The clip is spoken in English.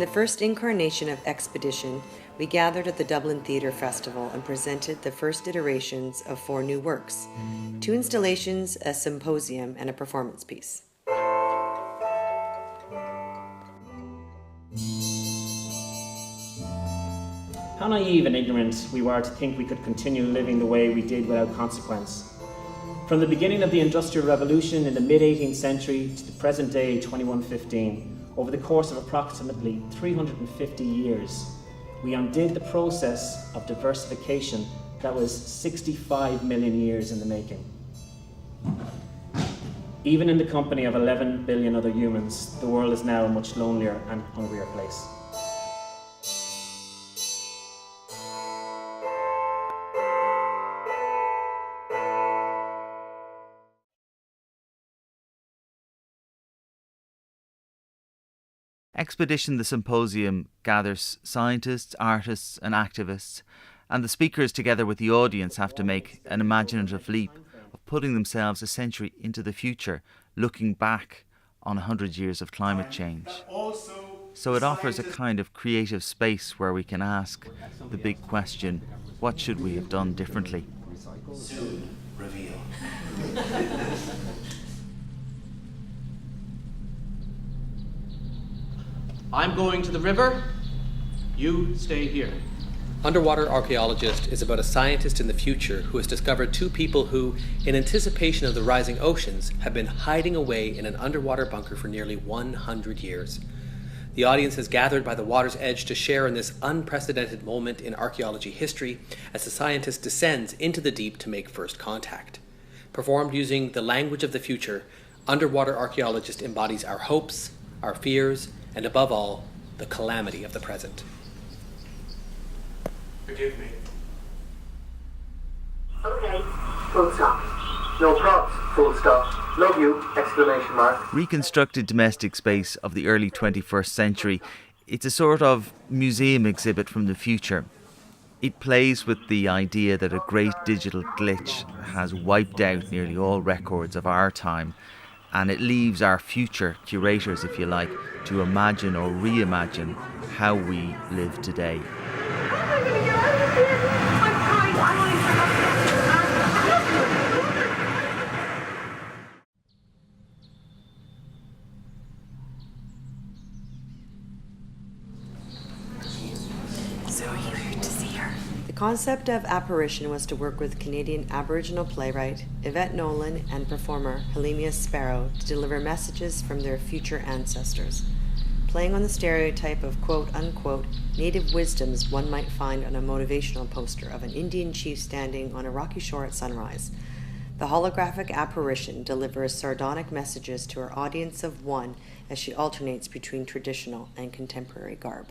the first incarnation of Expedition, we gathered at the Dublin Theatre Festival and presented the first iterations of 4 new works, 2 installations, a symposium, and a performance piece. How naive and ignorant we were to think we could continue living the way we did without consequence. From the beginning of the Industrial Revolution in the mid-18th century to the present day, 2115, over the course of approximately 350 years, we undid the process of diversification that was 65 million years in the making. Even in the company of 11 billion other humans, the world is now a much lonelier and hungrier place. Expedition the Symposium gathers scientists, artists and activists, and the speakers together with the audience have to make an imaginative leap of putting themselves a century into the future, looking back on 100 years of climate change. So it offers a kind of creative space where we can ask the big question, what should we have done differently? Soon reveal. I'm going to the river, you stay here. Underwater Archaeologist is about a scientist in the future who has discovered 2 people who, in anticipation of the rising oceans, have been hiding away in an underwater bunker for nearly 100 years. The audience has gathered by the water's edge to share in this unprecedented moment in archaeology history as the scientist descends into the deep to make first contact. Performed using the language of the future, Underwater Archaeologist embodies our hopes, our fears, and above all, the calamity of the present. Forgive me. Okay, full stop. No props, full stop. Love you, exclamation mark. Reconstructed domestic space of the early 21st century, it's a sort of museum exhibit from the future. It plays with the idea that a great digital glitch has wiped out nearly all records of our time, and it leaves our future curators, if you like, to imagine or reimagine how we live today. The concept of Apparition was to work with Canadian Aboriginal playwright Yvette Nolan and performer Helemius Sparrow to deliver messages from their future ancestors, playing on the stereotype of quote-unquote native wisdoms one might find on a motivational poster of an Indian chief standing on a rocky shore at sunrise. The holographic apparition delivers sardonic messages to her audience of one as she alternates between traditional and contemporary garb.